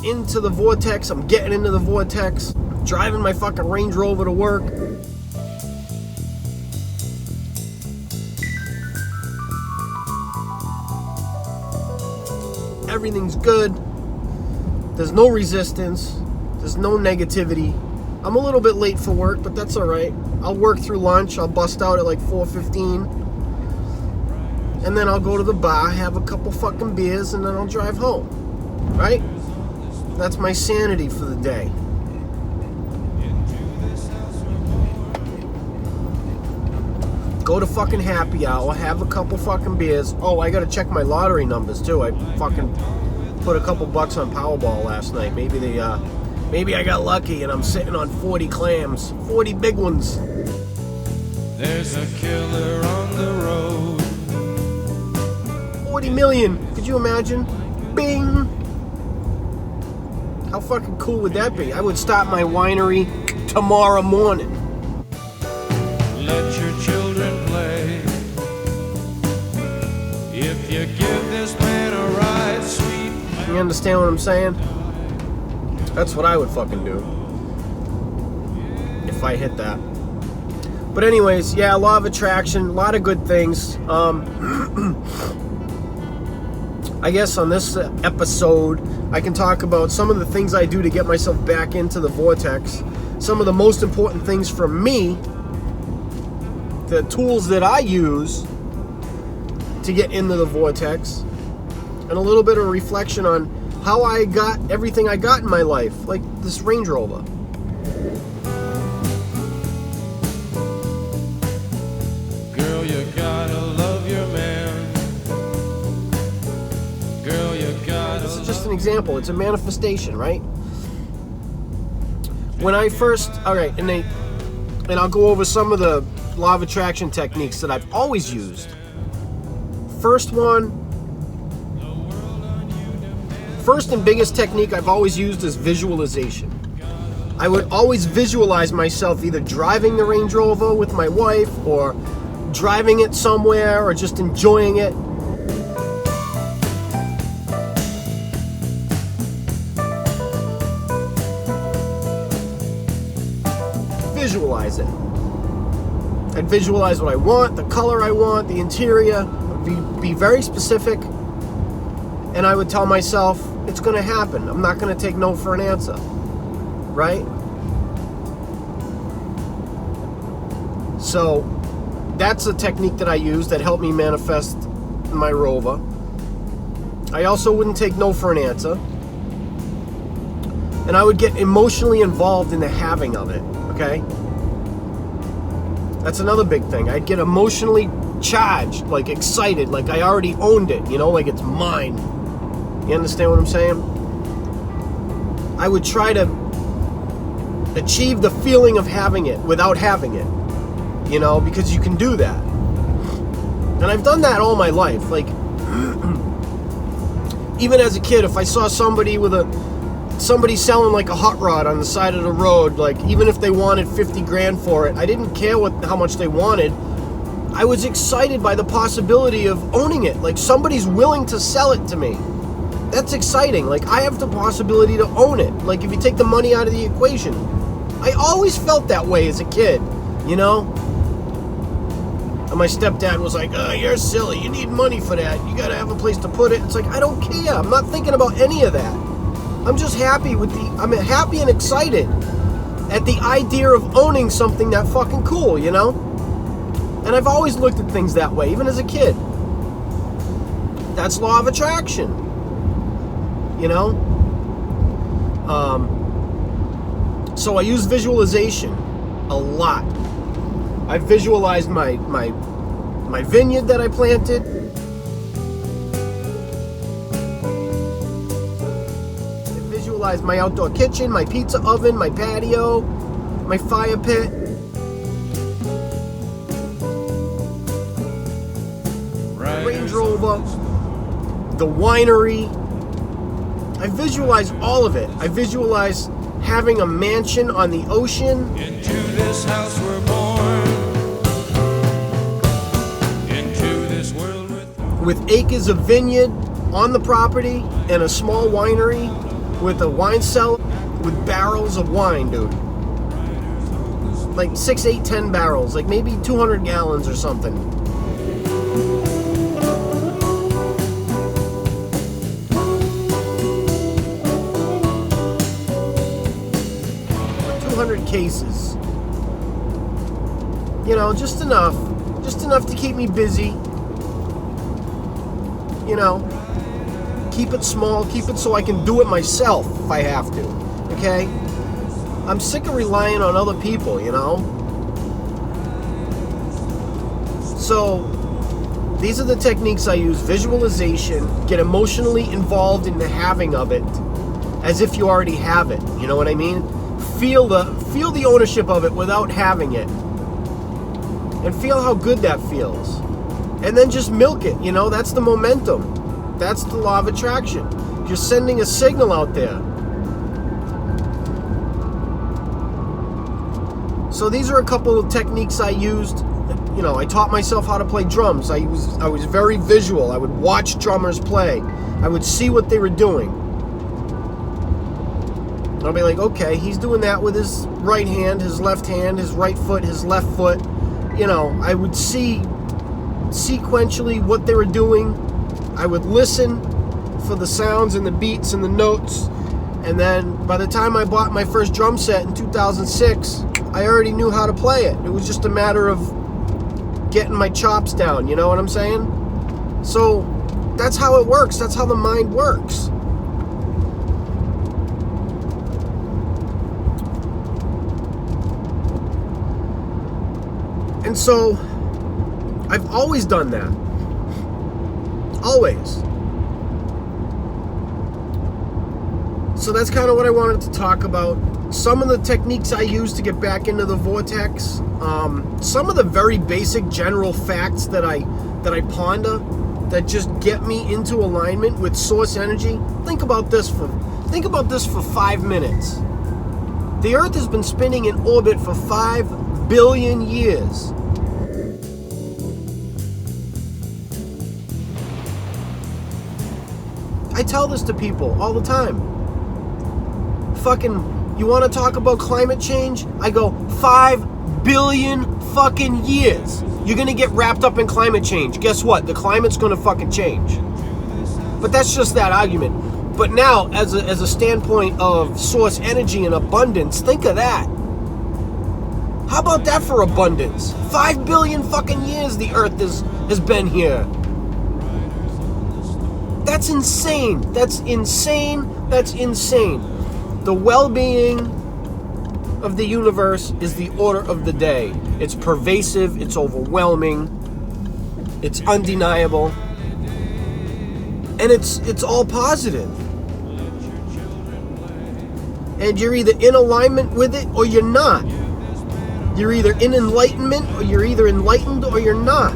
into the vortex. I'm getting into the vortex. Driving my fucking Range Rover to work. Everything's good. There's no resistance. There's no negativity. I'm a little bit late for work, but that's all right. I'll work through lunch. I'll bust out at like 4:15. And then I'll go to the bar, have a couple fucking beers, and then I'll drive home. Right? That's my sanity for the day. Go to fucking happy hour, have a couple fucking beers. Oh, I gotta check my lottery numbers too. I fucking put a couple bucks on Powerball last night. Maybe I got lucky and I'm sitting on 40 clams. 40 big ones. There's a killer on the road. 40 million. Could you imagine? Bing! How fucking cool would that be? I would start my winery tomorrow morning. Let your children play. If you give this man a ride, sweet. You understand what I'm saying? That's what I would fucking do if I hit that. But anyways, yeah, law of attraction, a lot of good things. I guess on this episode, I can talk about some of the things I do to get myself back into the vortex. Some of the most important things for me, the tools that I use to get into the vortex, and a little bit of reflection on how I got everything I got in my life, like this Range Rover. Girl, you gotta love your man. Girl, you gotta. This is just an example. It's a manifestation, right? When I first, all right, and I'll go over some of the law of attraction techniques that I've always used. First and biggest technique I've always used is visualization. I would always visualize myself either driving the Range Rover with my wife or driving it somewhere or just enjoying it. Visualize it. I'd visualize what I want, the color I want, the interior, be very specific, and I would tell myself, it's going to happen. I'm not going to take no for an answer, right? So that's a technique that I use that helped me manifest my Rover. I also wouldn't take no for an answer, and I would get emotionally involved in the having of it, okay? That's another big thing. I'd get emotionally charged, like excited, like I already owned it, like it's mine. You understand what I'm saying? I would try to achieve the feeling of having it without having it, because you can do that. And I've done that all my life. Like, even as a kid, if I saw somebody selling like a hot rod on the side of the road, like even if they wanted 50 grand for it, I didn't care how much they wanted. I was excited by the possibility of owning it. Like somebody's willing to sell it to me. That's exciting. Like I have the possibility to own it. Like if you take the money out of the equation. I always felt that way as a kid, And my stepdad was like, oh, you're silly. You need money for that. You got to have a place to put it. It's like, I don't care. I'm not thinking about any of that. I'm just happy I'm happy and excited at the idea of owning something that fucking cool, And I've always looked at things that way, even as a kid. That's law of attraction, So I use visualization a lot. I visualized my vineyard that I planted. Visualize my outdoor kitchen, my pizza oven, my patio, my fire pit. Range Rover, the winery. I visualize all of it. I visualize having a mansion on the ocean. Into this house we're born. Into this world with acres of vineyard on the property and a small winery. with a wine cellar with barrels of wine, dude. Like 6, 8, 10 barrels, like maybe 200 gallons or something. Cases, you know, just enough to keep me busy, you know, keep it small, keep it so I can do it myself if I have to, okay? I'm sick of relying on other people, you know? So these are the techniques I use: visualization, get emotionally involved in the having of it as if you already have it, you know what I mean? Feel the ownership of it without having it, and feel how good that feels, and then just milk it. You know, that's the momentum, that's the law of attraction. You're sending a signal out there. So these are a couple of techniques I used. You know, I taught myself how to play drums. I was very visual. I would watch drummers play. I would see what they were doing. I'll be like, okay, he's doing that with his right hand, his left hand, his right foot, his left foot. You know, I would see sequentially what they were doing. I would listen for the sounds and the beats and the notes. And then by the time I bought my first drum set in 2006, I already knew how to play it. It was just a matter of getting my chops down, you know what I'm saying? So that's how it works. That's how the mind works. And so, I've always done that. Always. So that's kind of what I wanted to talk about. Some of the techniques I use to get back into the vortex. Some of the very basic general facts that I ponder that just get me into alignment with source energy. Think about this for 5 minutes. The Earth has been spinning in orbit for 5 billion years. I tell this to people all the time. Fucking, you want to talk about climate change? I go, 5 billion fucking years. You're going to get wrapped up in climate change. Guess what? The climate's going to fucking change. But that's just that argument. But now, as a standpoint of source energy and abundance, think of that. How about that for abundance? 5 billion fucking years the Earth has been here. That's insane. That's insane. That's insane. The well-being of the universe is the order of the day. It's pervasive. It's overwhelming. It's undeniable. And it's all positive. And you're either in alignment with it or you're not. You're either in enlightenment or you're either enlightened or you're not.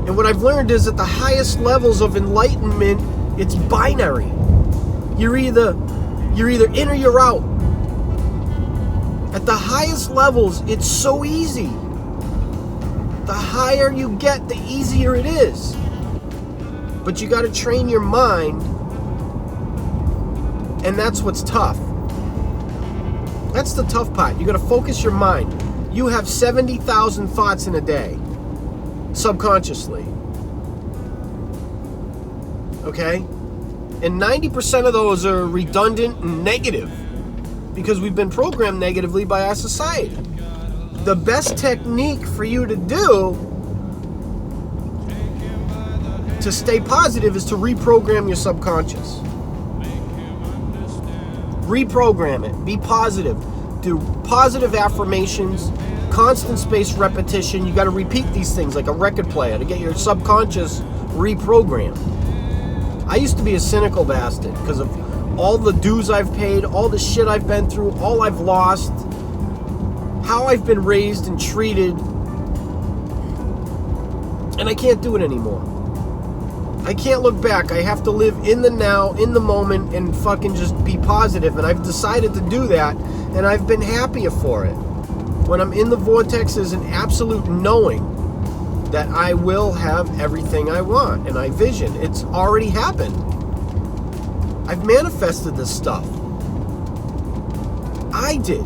And what I've learned is at the highest levels of enlightenment, it's binary. You're either in or you're out. At the highest levels, it's so easy. The higher you get, the easier it is. But you got to train your mind, and that's what's tough. That's the tough part. You got to focus your mind. You have 70,000 thoughts in a day. Subconsciously. Okay? And 90% of those are redundant and negative because we've been programmed negatively by our society. The best technique for you to do to stay positive is to reprogram your subconscious. Reprogram it. Be positive. Do positive affirmations. Constant spaced repetition. You got to repeat these things like a record player to get your subconscious reprogrammed. I used to be a cynical bastard because of all the dues I've paid, all the shit I've been through, all I've lost, how I've been raised and treated, and I can't do it anymore. I can't look back. I have to live in the now, in the moment, and fucking just be positive, and I've decided to do that, and I've been happier for it. When I'm in the vortex, there's an absolute knowing that I will have everything I want and I vision. It's already happened. I've manifested this stuff. I did.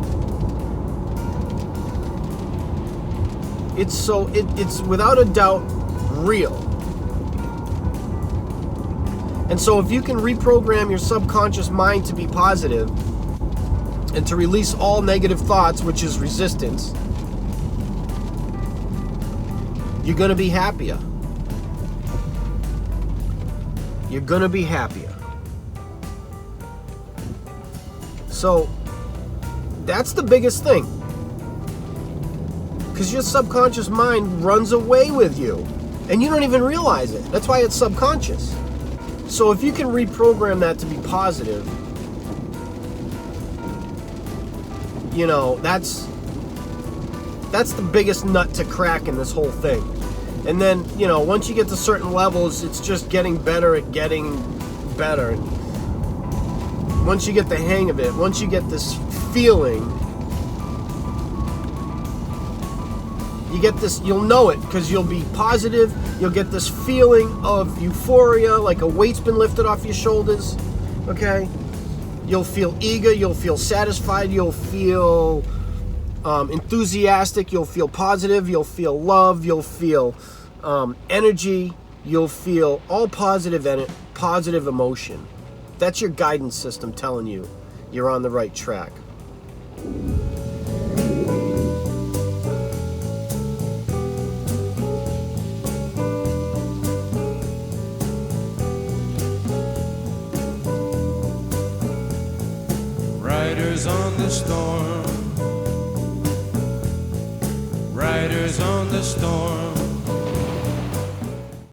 It's without a doubt real. And so if you can reprogram your subconscious mind to be positive and to release all negative thoughts, which is resistance, you're going to be happier. You're going to be happier. So that's the biggest thing. Because your subconscious mind runs away with you. And you don't even realize it. That's why it's subconscious. So if you can reprogram that to be positive, you know, that's the biggest nut to crack in this whole thing. And then, you know, once you get to certain levels, it's just getting better at getting better. And once you get the hang of it, once you get this feeling, you get this, you'll know it because you'll be positive. You'll get this feeling of euphoria, like a weight's been lifted off your shoulders. Okay? You'll feel eager. You'll feel satisfied. You'll feel enthusiastic. You'll feel positive. You'll feel love. You'll feel energy. You'll feel all positive emotion. That's your guidance system telling you you're on the right track. Riders on the storm, riders on the storm.